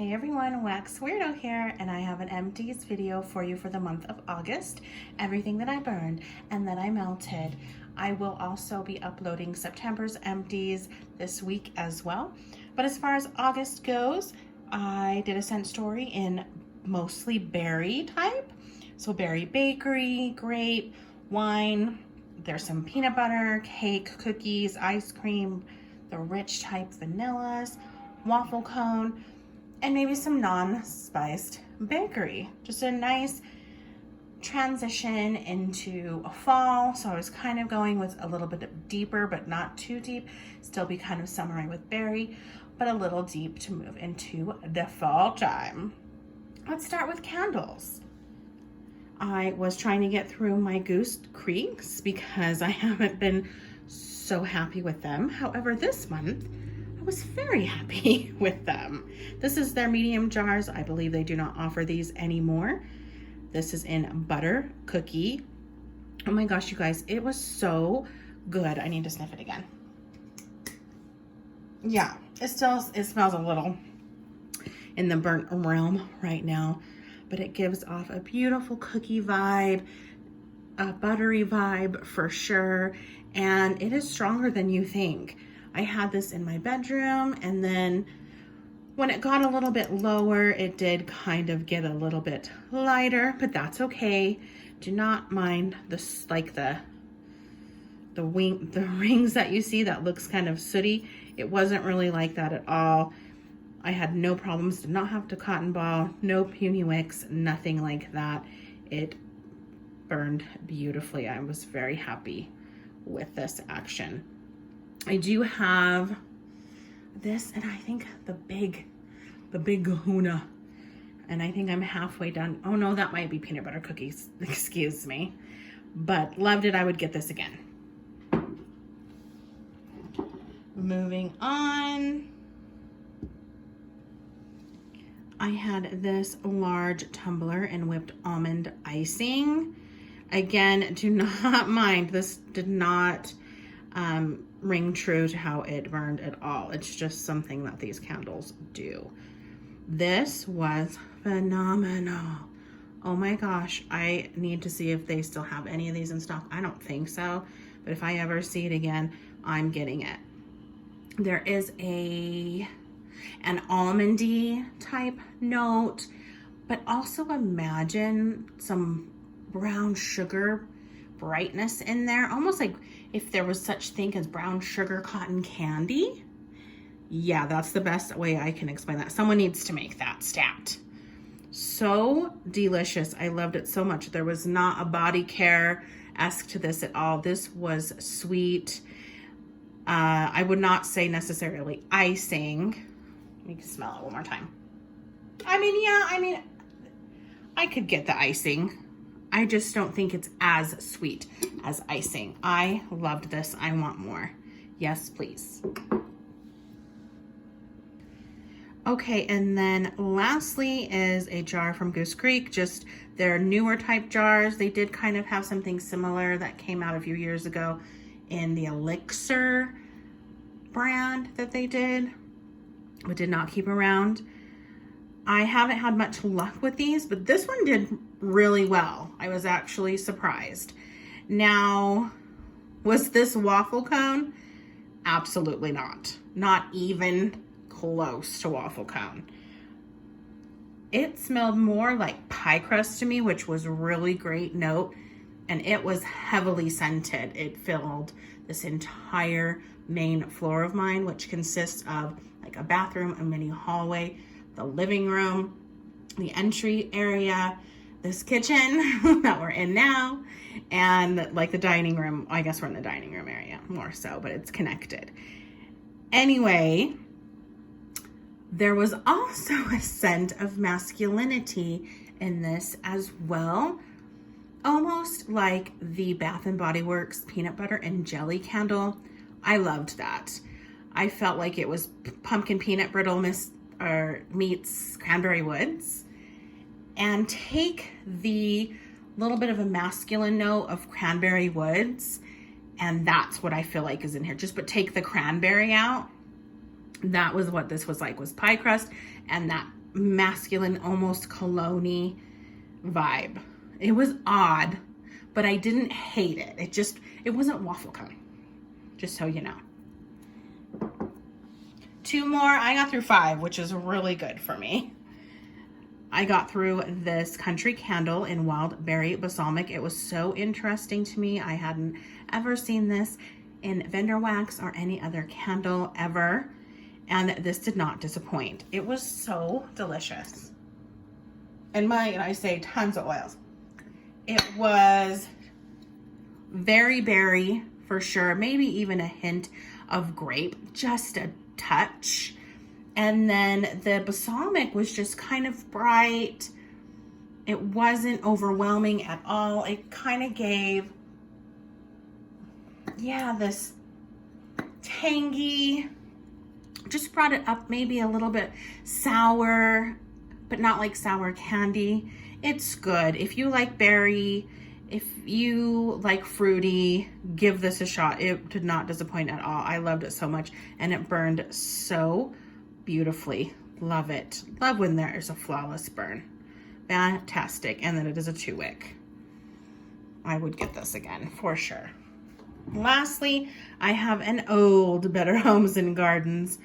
Hey everyone, Wax Weirdo here, and I have an Empties video for you for the month of August. Everything that I burned and then I melted. I will also be uploading September's Empties this week as well. But as far as August goes, I did a scent story in mostly berry type. So berry bakery, grape, wine, there's some peanut butter, cake, cookies, ice cream, the rich type vanillas, waffle cone, and maybe some non-spiced bakery. Just a nice transition into a fall. So I was kind of going with a little bit deeper, but not too deep. Still be kind of summery with berry, but a little deep to move into the fall time. Let's start with candles. I was trying to get through my Goose Creeks because I haven't been so happy with them. However, this month, I was very happy with them. This is their medium jars. I believe they do not offer these anymore. This is in butter cookie. Oh my gosh, you guys, it was so good. I need to sniff it again. Yeah, it smells a little in the burnt realm right now, but it gives off a beautiful cookie vibe, a buttery vibe for sure, and it is stronger than you think. I had this in my bedroom, and then when it got a little bit lower, it did kind of get a little bit lighter, but that's okay. Do not mind this, like the rings that you see that looks kind of sooty. It wasn't really like that at all. I had no problems, did not have to cotton ball, no puny wicks, nothing like that. It burned beautifully. I was very happy with this action. I do have this, and I think the big kahuna, and I think I'm halfway done. Oh no, that might be peanut butter cookies, excuse me, but loved it. I would get this again. Moving on, I had this large tumbler and whipped almond icing. Again, do not mind, this did not ring true to how it burned at all. It's just something that these candles do. This was phenomenal. Oh my gosh, I need to see if they still have any of these in stock. I don't think so, but if I ever see it again, I'm getting it. There is an almondy type note, but also imagine some brown sugar brightness in there, almost like if there was such thing as brown sugar cotton candy. Yeah, that's the best way I can explain that. Someone needs to make that stat. So delicious. I loved it so much. There was not a body care-esque to this at all. This was sweet. I would not say necessarily icing. Let me smell it one more time. I could get the icing. I just don't think it's as sweet as icing. I loved this. I want more. Yes, please. Okay, and then lastly is a jar from Goose Creek, just their newer type jars. They did kind of have something similar that came out a few years ago in the Elixir brand that they did, but did not keep around. I haven't had much luck with these, but this one did really well. I was actually surprised. Now, was this waffle cone? Absolutely not. Not even close to waffle cone. It smelled more like pie crust to me, which was really great note, and it was heavily scented. It filled this entire main floor of mine, which consists of like a bathroom, a mini hallway, the living room, the entry area, this kitchen that we're in now, and like the dining room. I guess we're in the dining room area more so, but it's connected. Anyway, there was also a scent of masculinity in this as well. Almost like the Bath & Body Works peanut butter and jelly candle. I loved that. I felt like it was pumpkin peanut brittle meets cranberry woods, and take the little bit of a masculine note of cranberry woods, and that's what I feel like is in here. But take the cranberry out. That was what this was like, was pie crust and that masculine, almost cologne-y vibe. It was odd, but I didn't hate it. It wasn't waffle cone, just so you know. 2 more. I got through 5, which is really good for me. I got through this Country Candle in Wild Berry Balsamic. It was so interesting to me. I hadn't ever seen this in vendor wax or any other candle ever, and this did not disappoint. It was so delicious. And I say tons of oils. It was very berry for sure, maybe even a hint of grape, just a touch. And then the balsamic was just kind of bright. It wasn't overwhelming at all. It kind of gave, yeah, this tangy, just brought it up maybe a little bit sour, but not like sour candy. It's good. If you like berry, if you like fruity, give this a shot. It did not disappoint at all. I loved it so much, and it burned so beautifully. Love it. Love when there is a flawless burn. Fantastic. And then it is a 2-wick. I would get this again for sure. Lastly, I have an old Better Homes and Gardens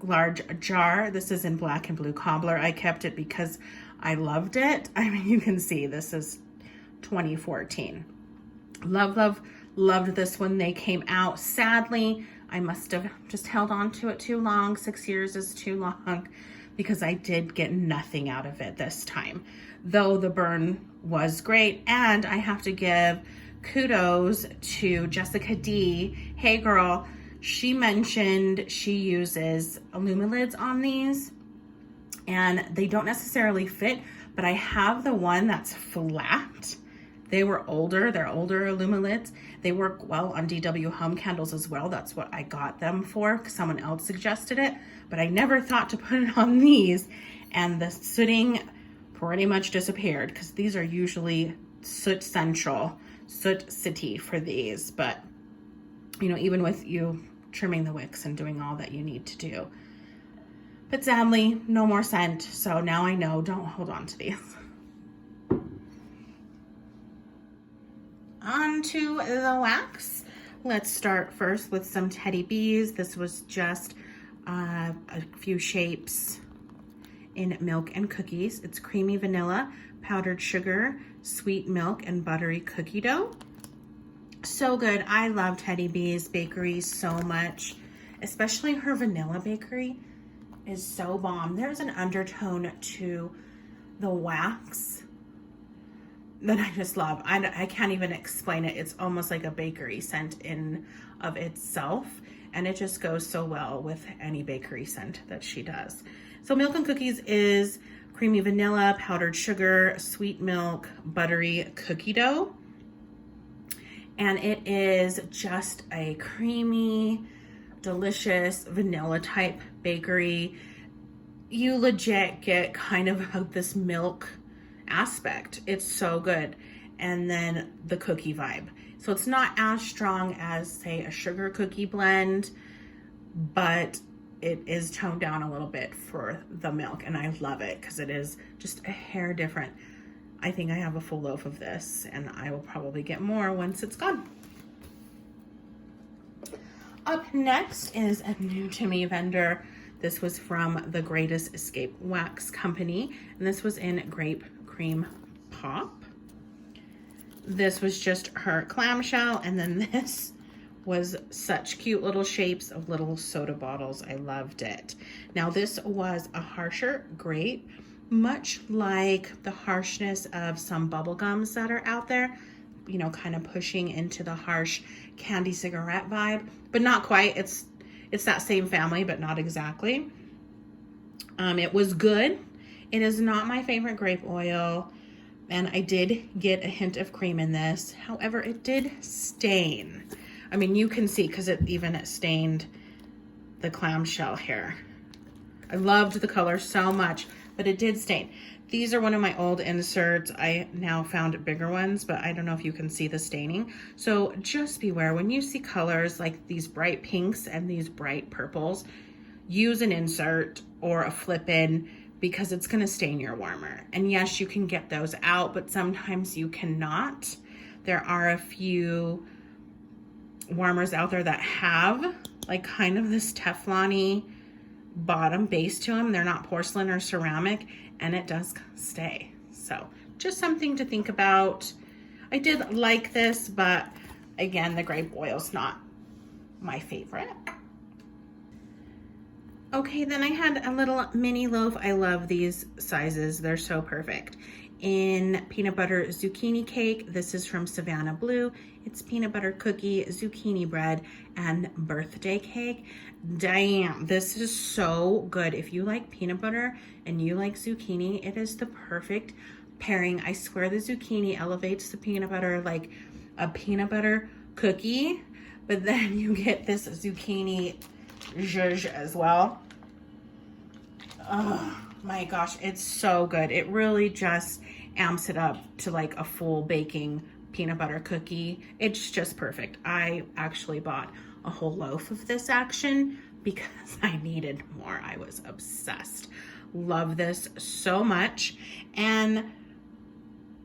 large jar. This is in black and blue cobbler. I kept it because I loved it. I mean, you can see this is 2014. Loved this when they came out. Sadly, I must have just held on to it too long. 6 years is too long because I did get nothing out of it this time, though the burn was great. And I have to give kudos to Jessica D. Hey girl, she mentioned she uses Illumilids on these, and they don't necessarily fit, but I have the one that's flat. They're older Illumilids. They work well on DW home candles as well. That's what I got them for, because someone else suggested it, but I never thought to put it on these, and the sooting pretty much disappeared, because these are usually soot central, soot city for these, but you know, even with you trimming the wicks and doing all that you need to do. But sadly, no more scent, so now I know, don't hold on to these. On to the wax. Let's start first with some Teddy Bees. This was just a few shapes in milk and cookies. It's creamy vanilla, powdered sugar, sweet milk, and buttery cookie dough. So good. I love Teddy Bees bakery so much, especially her vanilla bakery is so bomb. There's an undertone to the wax that I just love. I can't even explain it. It's almost like a bakery scent in of itself, and it just goes so well with any bakery scent that she does. So milk and cookies is creamy vanilla, powdered sugar, sweet milk, buttery cookie dough. And it is just a creamy, delicious vanilla type bakery. You legit get kind of this milk aspect. It's so good. And then the cookie vibe. So it's not as strong as, say, a sugar cookie blend, but it is toned down a little bit for the milk, and I love it because it is just a hair different. I think I have a full loaf of this, and I will probably get more once it's gone. Up next is a new to me vendor. This was from the Greatest Escape Wax Company, and this was in Grape Cream Pop. This was just her clamshell, and then this was such cute little shapes of little soda bottles. I loved it. Now this was a harsher grape, much like the harshness of some bubble gums that are out there, you know, kind of pushing into the harsh candy cigarette vibe, but not quite. It's that same family, but not exactly. It was good. It is not my favorite grape oil, and I did get a hint of cream in this. However, it did stain. I mean, you can see because it stained the clamshell here. I loved the color so much, but it did stain. These are one of my old inserts. I now found bigger ones, but I don't know if you can see the staining. So just beware when you see colors like these bright pinks and these bright purples, use an insert or a flip-in because it's gonna stain your warmer. And yes, you can get those out, but sometimes you cannot. There are a few warmers out there that have like kind of this Teflon-y bottom base to them. They're not porcelain or ceramic, and it does stay. So just something to think about. I did like this, but again, the grape oil's not my favorite. Okay, then I had a little mini loaf. I love these sizes. They're so perfect. In peanut butter zucchini cake. This is from Savannah Blue. It's peanut butter cookie, zucchini bread, and birthday cake. Damn, this is so good. If you like peanut butter and you like zucchini, it is the perfect pairing. I swear the zucchini elevates the peanut butter like a peanut butter cookie, but then you get this zucchini zhuzh as well. Oh my gosh, it's so good. It really just amps it up to like a full baking peanut butter cookie. It's just perfect. I actually bought a whole loaf of this action because I needed more. I was obsessed. Love this so much. And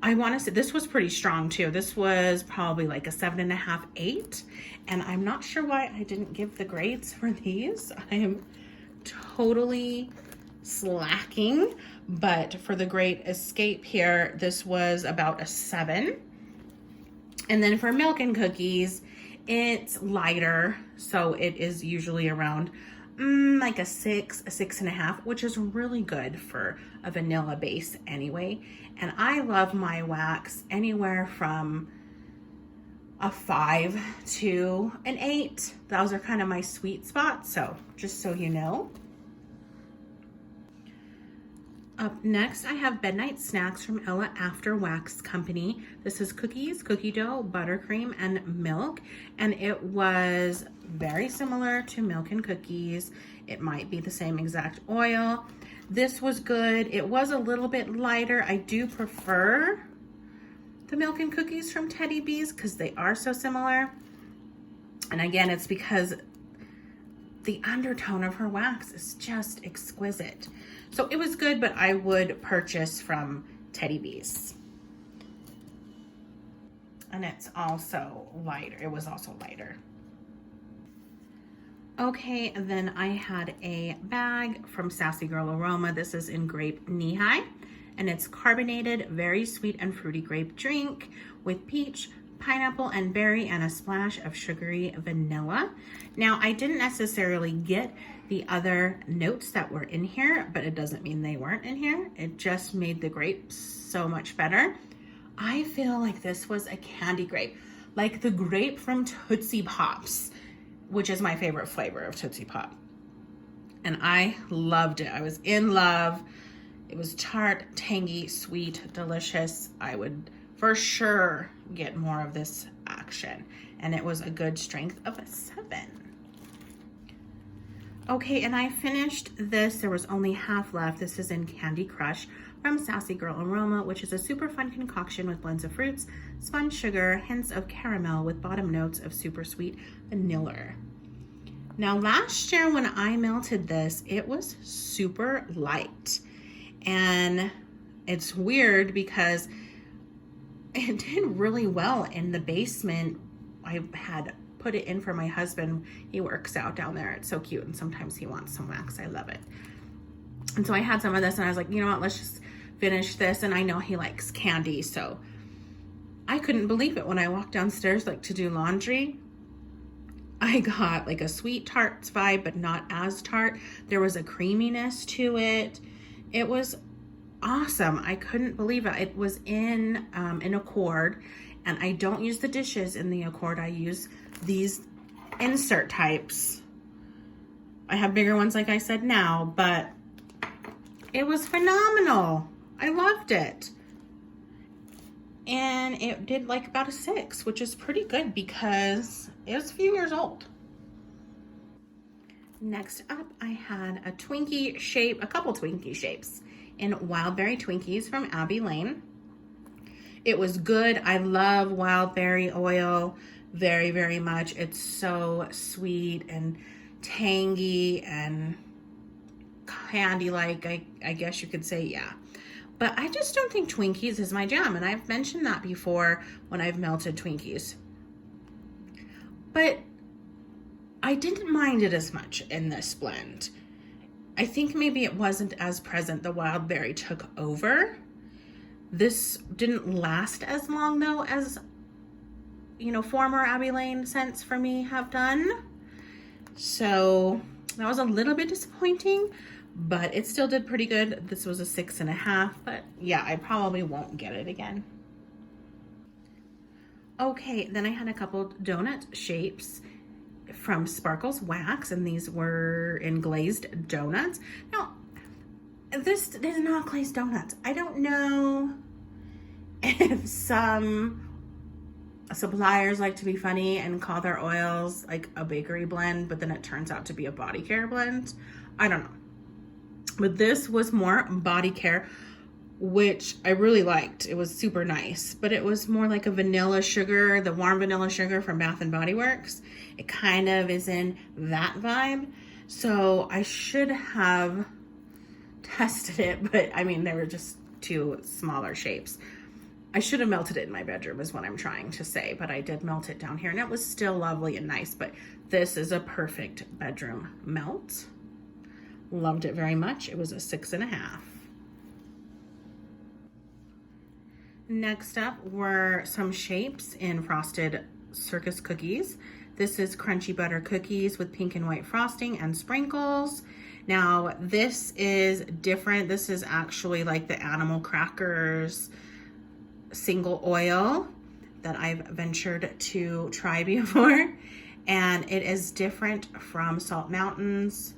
I want to say this was pretty strong too. This was probably like a 7.5, 8. And I'm not sure why I didn't give the grades for these. I am totally slacking, but for the Great Escape here, this was about a 7. And then for milk and cookies, it's lighter, so it is usually around like a 6, a 6.5, which is really good for a vanilla base anyway. And I love my wax anywhere from a 5 to an 8. Those are kind of my sweet spots, so just so you know. Up next, I have Midnight Snacks from Ella After Wax Company. This is cookies, cookie dough, buttercream, and milk. And it was very similar to milk and cookies. It might be the same exact oil. This was good. It was a little bit lighter. I do prefer the milk and cookies from Teddy Bees because they are so similar. And again, it's because the undertone of her wax is just exquisite. So it was good, but I would purchase from Teddy Bees. And it's also lighter. It was also lighter. Okay, and then I had a bag from Sassy Girl Aroma. This is in Grape Knee High, and it's carbonated, very sweet and fruity grape drink with peach, pineapple, and berry, and a splash of sugary vanilla. Now, I didn't necessarily get the other notes that were in here, but it doesn't mean they weren't in here. It just made the grape so much better. I feel like this was a candy grape, like the grape from Tootsie Pops, which is my favorite flavor of Tootsie Pop. And I loved it. I was in love. It was tart, tangy, sweet, delicious. I would for sure get more of this action. And it was a good strength of a 7. Okay, and I finished this. There was only half left. This is in Candy Crush from Sassy Girl Aroma, which is a super fun concoction with blends of fruits, spun sugar, hints of caramel with bottom notes of super sweet vanilla. Now, last year when I melted this, it was super light. And it's weird because it did really well in the basement. I had put it in for my husband. He works out down there. It's so cute. And sometimes he wants some wax. I love it. And so I had some of this and I was like, you know what, let's just finish this. And I know he likes candy. So I couldn't believe it when I walked downstairs like to do laundry. I got like a sweet tarts vibe, but not as tart. There was a creaminess to it. It was awesome. I couldn't believe it. It was in an Accord, and I don't use the dishes in the Accord. I use these insert types. I have bigger ones, like I said now, but it was phenomenal. I loved it. And it did like about a 6, which is pretty good because it was a few years old. Next up, I had a Twinkie shape, a couple Twinkie shapes in Wild Berry Twinkies from Abbey Lane. It was good. I love wild berry oil very, very much. It's so sweet and tangy and candy-like, I guess you could say, yeah. But I just don't think Twinkies is my jam, and I've mentioned that before when I've melted Twinkies. But I didn't mind it as much in this blend. I think maybe it wasn't as present. The wild berry took over. This didn't last as long though as, you know, former Abbey Lane scents for me have done. So that was a little bit disappointing, but it still did pretty good. This was a 6.5, but yeah, I probably won't get it again. Okay, then I had a couple donut shapes from Sparkles Wax, and these were in glazed donuts. Now, this is not glazed donuts. I don't know if some suppliers like to be funny and call their oils like a bakery blend, but then it turns out to be a body care blend. I don't know. But this was more body care, which I really liked. It was super nice, but it was more like a vanilla sugar, the warm vanilla sugar from Bath and Body Works. It kind of is in that vibe. So I should have tested it, but I mean, they were just two smaller shapes. I should have melted it in my bedroom is what I'm trying to say, but I did melt it down here and it was still lovely and nice, but this is a perfect bedroom melt. Loved it very much. It was a 6.5. Next up were some shapes in frosted Circus cookies. This is crunchy butter cookies with pink and white frosting and sprinkles. Now this is different. This is actually like the animal crackers single oil that I've ventured to try before. And it is different from Salt Mountain's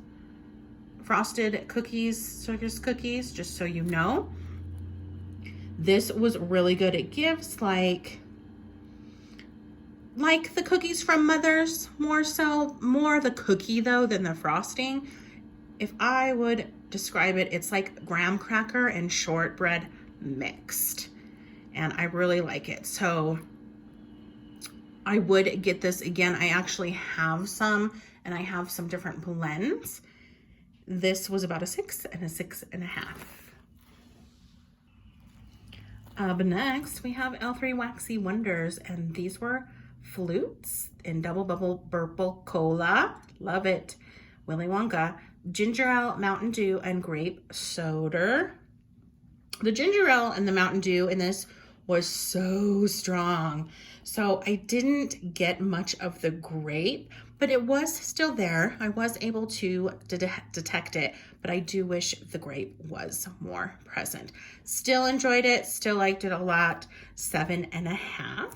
frosted cookies, Circus cookies, just so you know. This was really good. It gives like the cookies from Mother's, more the cookie though than the frosting. If I would describe it, it's like graham cracker and shortbread mixed. And I really like it. So I would get this again. I actually have some, and I have some different blends. This was about a 6 and a 6.5. Up next, we have L3 Waxy Wonders, and these were flutes in double bubble purple cola. Love it. Willy Wonka, ginger ale, Mountain Dew, and grape soda. The ginger ale and the Mountain Dew in this was so strong. So I didn't get much of the grape, but it was still there. I was able to detect it, but I do wish the grape was more present. Still enjoyed it, still liked it a lot. 7.5.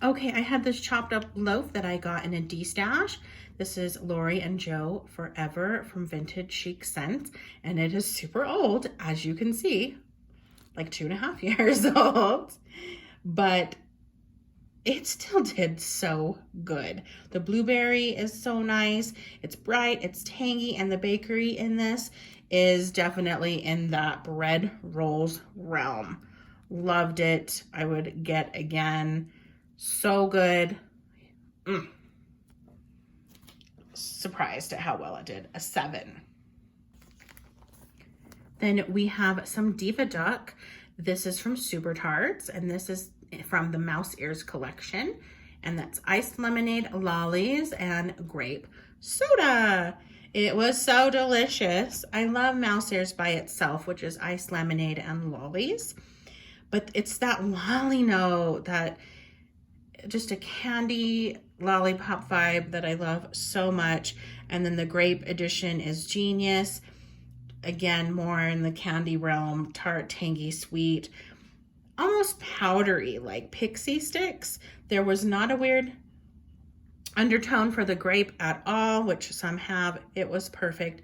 Okay, I had this chopped up loaf that I got in a D-stash. This is Lori and Joe Forever from Vintage Chic Scents, and it is super old, as you can see, like 2.5 years old, but it still did so good. The blueberry is so nice. It's bright, it's tangy, and the bakery in this is definitely in that bread rolls realm. Loved it. I would get again. So good. Surprised at how well it did. A 7. Then we have some Diva Duck. This is from Super Tarts, and this is from the Mouse Ears collection. And that's iced lemonade, lollies, and grape soda. It was so delicious. I love Mouse Ears by itself, which is iced lemonade and lollies. But it's that lolly note, that just a candy lollipop vibe that I love so much. And then the grape edition is genius. Again, more in the candy realm, tart, tangy, sweet, almost powdery, like pixie sticks. There was not a weird undertone for the grape at all, which some have. It was perfect.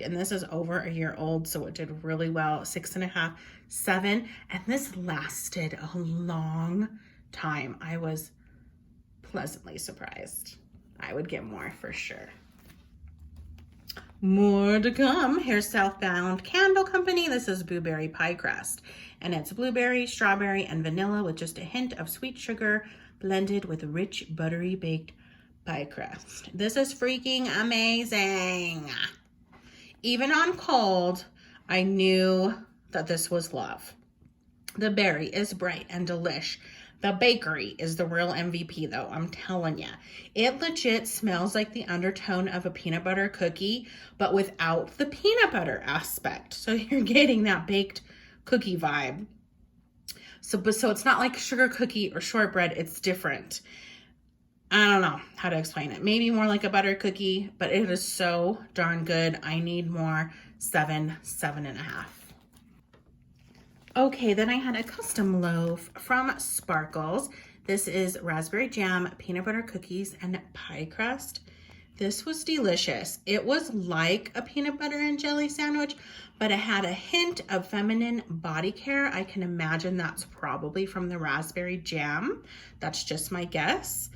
And this is over a year old, so it did really well. 6.5, 7, and this lasted a long time. I was pleasantly surprised. I would get more for sure. More to come. Here's Southbound Candle Company. This is Blueberry Pie Crust, and it's blueberry, strawberry, and vanilla with just a hint of sweet sugar blended with rich buttery baked Pie Crust. This is freaking amazing. Even on cold, I knew that this was love. The berry is bright and delish. The bakery is the real MVP though, I'm telling ya. It legit smells like the undertone of a peanut butter cookie, but without the peanut butter aspect. So you're getting that baked cookie vibe. So it's not like sugar cookie or shortbread, it's different. I don't know how to explain it. Maybe more like a butter cookie, but it is so darn good. I need more. 7.5. Okay, then I had a custom loaf from Sparkles. This is raspberry jam, peanut butter cookies, and pie crust. This was delicious. It was like a peanut butter and jelly sandwich, but it had a hint of feminine body care. I can imagine that's probably from the raspberry jam. That's just my guess.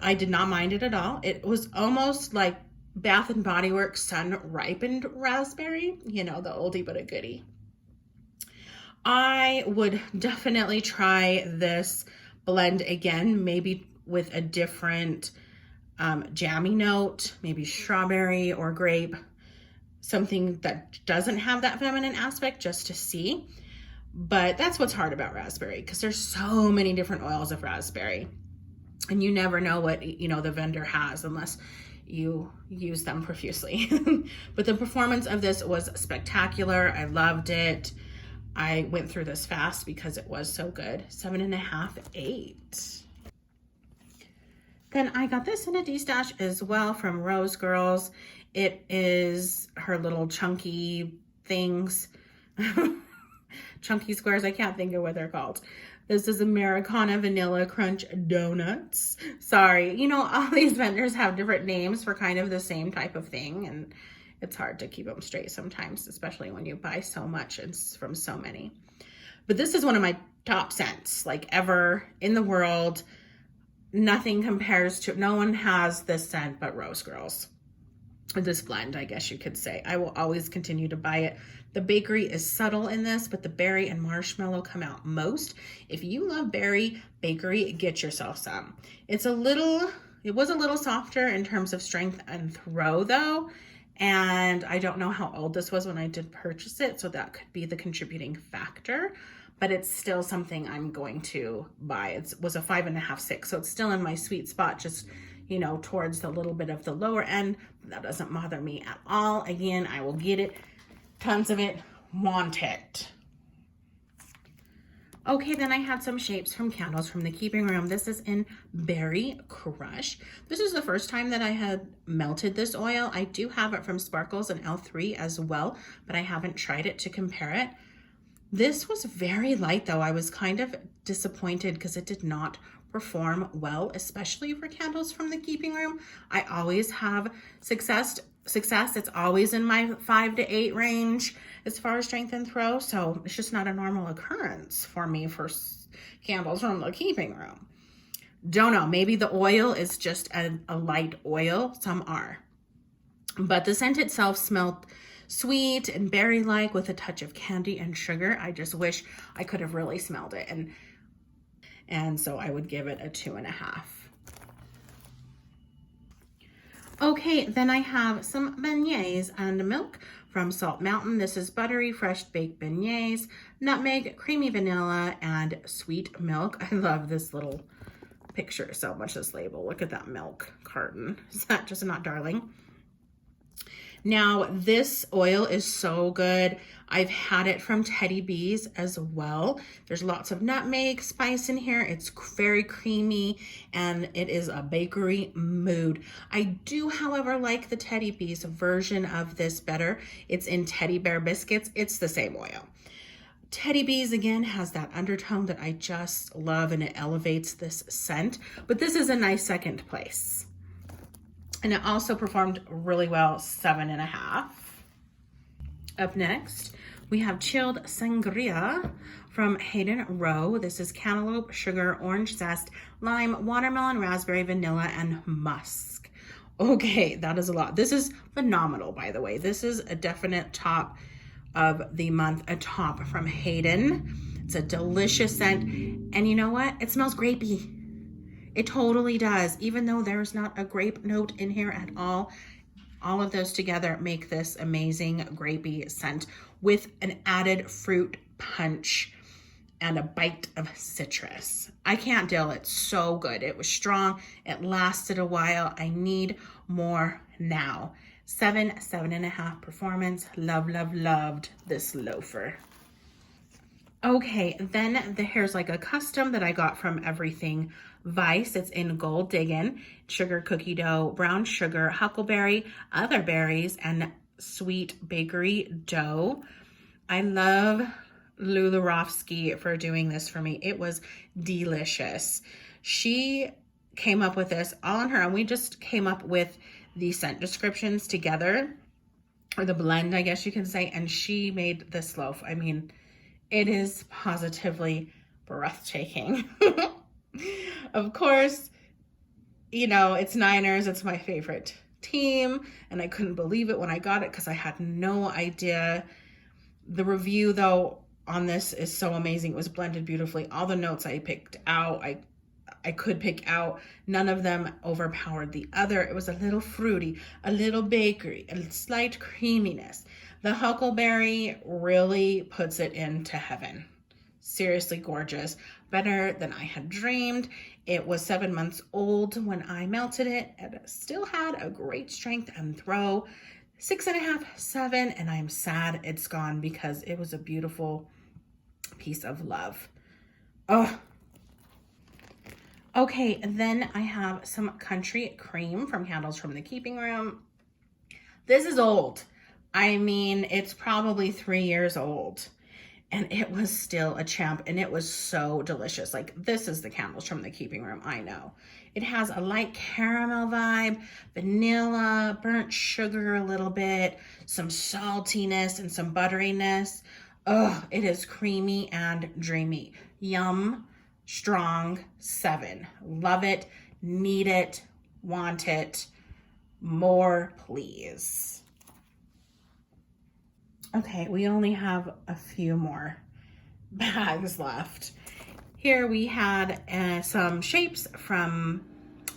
I did not mind it at all. It was almost like Bath and Body Works sun ripened raspberry, you know, the oldie but a goodie. I would definitely try this blend again, maybe with a different jammy note, maybe strawberry or grape, something that doesn't have that feminine aspect, just to see. But that's what's hard about raspberry, because there's so many different oils of raspberry. And you never know what, you know, the vendor has unless you use them profusely. But the performance of this was spectacular. I loved it. I went through this fast because it was so good. 7.5, 8. Then I got this in a D-stash as well from Rose Girls. It is her little chunky things. Chunky squares, I can't think of what they're called. This is Americana Vanilla Crunch Doughnuts. Sorry, you know, all these vendors have different names for kind of the same type of thing, and it's hard to keep them straight sometimes, especially when you buy so much and from so many. But this is one of my top scents, like ever in the world. Nothing compares to, no one has this scent but Rose Girls. This blend, I guess you could say. I will always continue to buy it. The bakery is subtle in this, but the berry and marshmallow come out most. If you love berry bakery, get yourself some. It was a little softer in terms of strength and throw though. And I don't know how old this was when I did purchase it, so that could be the contributing factor, but it's still something I'm going to buy. It was a 5.5, 6, so it's still in my sweet spot, just, you know, towards the little bit of the lower end. That doesn't bother me at all. Again, I will get it, tons of it, want it. Okay, then I had some shapes from Candles from the Keeping Room. This is in Berry Crush. This is the first time that I had melted this oil. I do have it from Sparkles and L3 as well, but I haven't tried it to compare it. This was very light though. I was kind of disappointed because it did not perform well, especially for Candles from the Keeping Room. I always have success. It's always in my 5 to 8 range as far as strength and throw, so it's just not a normal occurrence for me for Candles from the Keeping Room. Don't know, maybe the oil is just a light oil. Some are, but the scent itself smelled sweet and berry-like with a touch of candy and sugar. I just wish I could have really smelled it, and so I would give it a 2.5. Okay, then I have some beignets and milk from Salt Mountain. This is buttery, fresh baked beignets, nutmeg, creamy vanilla, and sweet milk. I love this little picture so much, this label. Look at that milk carton. Is that just not darling? Now, this oil is so good. I've had it from Teddy B's as well. There's lots of nutmeg spice in here. It's very creamy and it is a bakery mood. I do, however, like the Teddy B's version of this better. It's in Teddy Bear biscuits. It's the same oil. Teddy B's again has that undertone that I just love, and it elevates this scent, but this is a nice second place. And it also performed really well, 7.5. Up next, we have chilled Sangria from Hayden Rowe. This is cantaloupe, sugar, orange zest, lime, watermelon, raspberry, vanilla, and musk. Okay, that is a lot. This is phenomenal, by the way. This is a definite top of the month, a top from Hayden. It's a delicious scent. And you know what? It smells grapey. It totally does. Even though there's not a grape note in here at all of those together make this amazing grapey scent with an added fruit punch and a bite of citrus. I can't deal. It's so good. It was strong. It lasted a while. I need more now. 7.5 performance. Love, love, loved this loafer. Okay, then here's like a custom that I got from Everything Vice. It's in Gold Diggin', sugar cookie dough, brown sugar, huckleberry, other berries, and sweet bakery dough. I love Lularovsky for doing this for me. It was delicious. She came up with this all on her own. We just came up with the scent descriptions together, or the blend, I guess you can say, and she made this loaf. I mean, it is positively breathtaking. Of course, you know, it's Niners. It's my favorite team, and I couldn't believe it when I got it because I had no idea. The review, though, on this is so amazing. It was blended beautifully. All the notes I picked out, I could pick out. None of them overpowered the other. It was a little fruity, a little bakery, a slight creaminess. The huckleberry really puts it into heaven. Seriously gorgeous. Better than I had dreamed. It was 7 months old when I melted it. It still had a great strength and throw. 6.5, 7, and I'm sad it's gone because it was a beautiful piece of love. Oh. Okay, then I have some country cream from Candles from the Keeping Room. This is old. I mean, it's probably 3 years old. And it was still a champ, and it was so delicious. Like, this is the Candles from the Keeping Room, I know. It has a light caramel vibe, vanilla, burnt sugar a little bit, some saltiness and some butteriness. Oh, it is creamy and dreamy. Yum, strong, 7. Love it, need it, want it. More, please. Okay, we only have a few more bags left. Here we had some shapes from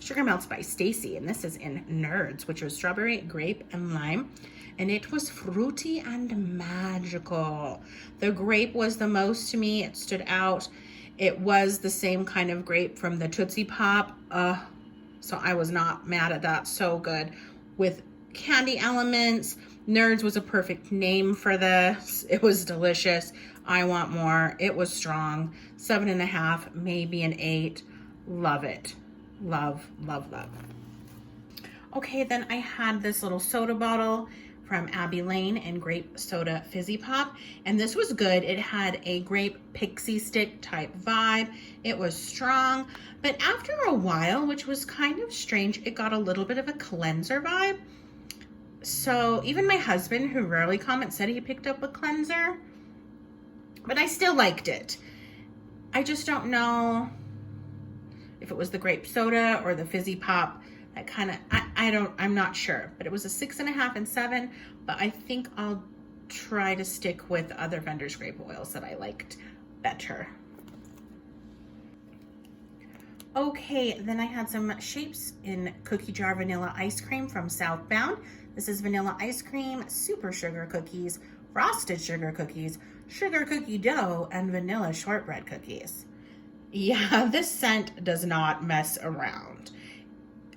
Sugar Melts by Stacy, and this is in Nerds, which was strawberry, grape, and lime. And it was fruity and magical. The grape was the most to me. It stood out. It was the same kind of grape from the Tootsie Pop. So I was not mad at that. So good. With candy elements. Nerds was a perfect name for this. It was delicious. I want more. It was strong. 7.5, maybe an 8. Love it. Love, love, love. Okay, then I had this little soda bottle from Abbey Lane in Grape Soda Fizzy Pop. And this was good. It had a grape pixie stick type vibe. It was strong. But after a while, which was kind of strange, it got a little bit of a cleanser vibe. So even my husband, who rarely comments, said he picked up a cleanser, but I still liked it. I just don't know if it was the grape soda or the fizzy pop. That kind of, I'm not sure, but it was a 6.5 and 7, but I think I'll try to stick with other vendors' grape oils that I liked better. Okay, then I had some shapes in cookie jar vanilla ice cream from Southbound. This is vanilla ice cream, super sugar cookies, frosted sugar cookies, sugar cookie dough, and vanilla shortbread cookies. Yeah, this scent does not mess around.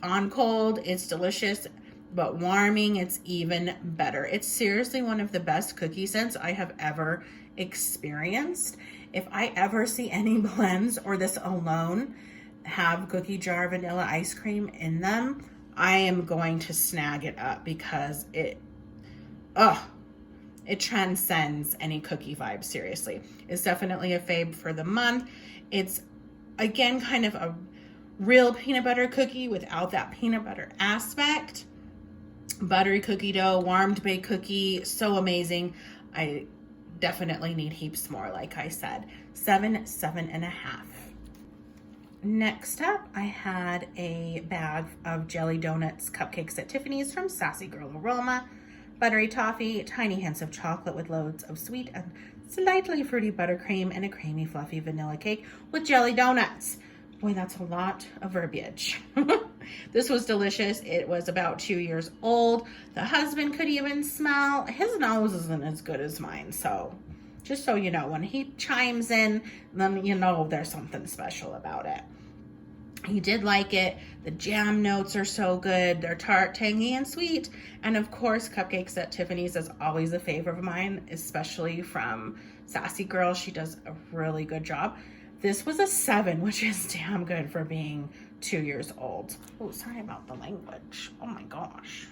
On cold, it's delicious, but warming, it's even better. It's seriously one of the best cookie scents I have ever experienced. If I ever see any blends or this alone have cookie jar vanilla ice cream in them, I am going to snag it up because it transcends any cookie vibe, seriously. It's definitely a fave for the month. It's, again, kind of a real peanut butter cookie without that peanut butter aspect. Buttery cookie dough, warmed baked cookie, so amazing. I definitely need heaps more, like I said. 7.5. Next up, I had a bag of jelly donuts cupcakes at Tiffany's from Sassy Girl Aroma. Buttery toffee, tiny hints of chocolate with loads of sweet and slightly fruity buttercream, and a creamy fluffy vanilla cake with jelly donuts. Boy, that's a lot of verbiage. This was delicious. It was about 2 years old. The husband could even smell. His nose isn't as good as mine. So just so you know, when he chimes in, then you know there's something special about it. He did like it. The jam notes are so good. They're tart, tangy, and sweet. And of course, cupcakes at Tiffany's is always a favorite of mine, especially from Sassy Girl. She does a really good job. This was a 7, which is damn good for being 2 years old. Oh, sorry about the language. Oh my gosh.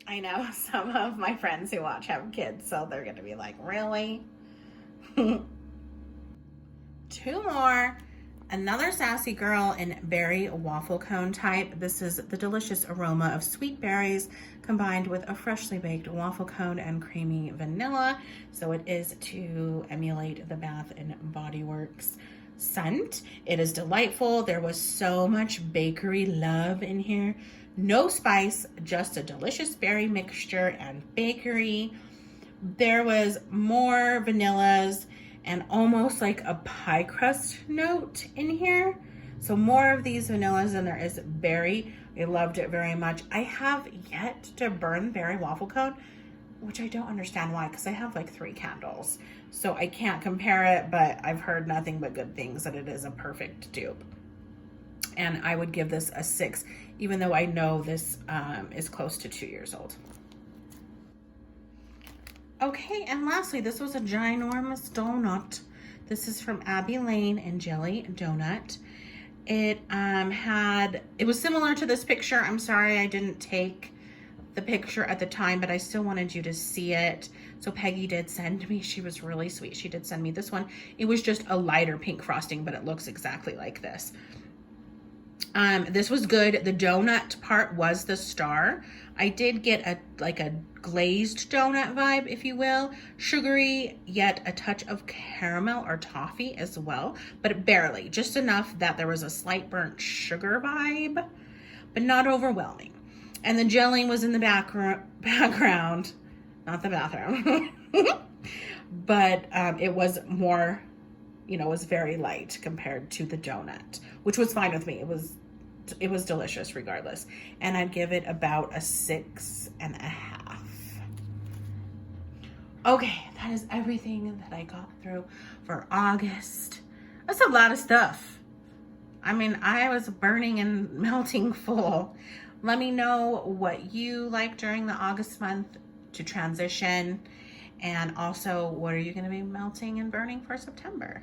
I know some of my friends who watch have kids, so they're going to be like, really? 2 more. Another Sassy Girl in berry waffle cone type. This is the delicious aroma of sweet berries combined with a freshly baked waffle cone and creamy vanilla. So it is to emulate the Bath and Body Works scent. It is delightful. There was so much bakery love in here. No spice, just a delicious berry mixture and bakery. There was more vanillas and almost like a pie crust note in here. So more of these vanillas than there is berry. I loved it very much. I have yet to burn berry waffle cone, which I don't understand why, because I have like 3 candles. So I can't compare it, but I've heard nothing but good things, that it is a perfect dupe. And I would give this a 6, even though I know this is close to 2 years old. Okay, and lastly, this was a ginormous donut. This is from Abbey Lane and Jelly Donut. It was similar to this picture. I'm sorry I didn't take the picture at the time, but I still wanted you to see it. So Peggy did send me, she was really sweet. She did send me this one. It was just a lighter pink frosting, but it looks exactly like this. This was good. The donut part was the star. I did get a glazed donut vibe, if you will. Sugary, yet a touch of caramel or toffee as well, but barely. Just enough that there was a slight burnt sugar vibe, but not overwhelming. And the gelling was in the background, not the bathroom. But it was more, it was very light compared to the donut, which was fine with me. It was delicious regardless. And I'd give it about a 6.5. Okay, that is everything that I got through for August. That's a lot of stuff. I mean, I was burning and melting full. Let me know what you like during the August month to transition. And also, what are you going to be melting and burning for September?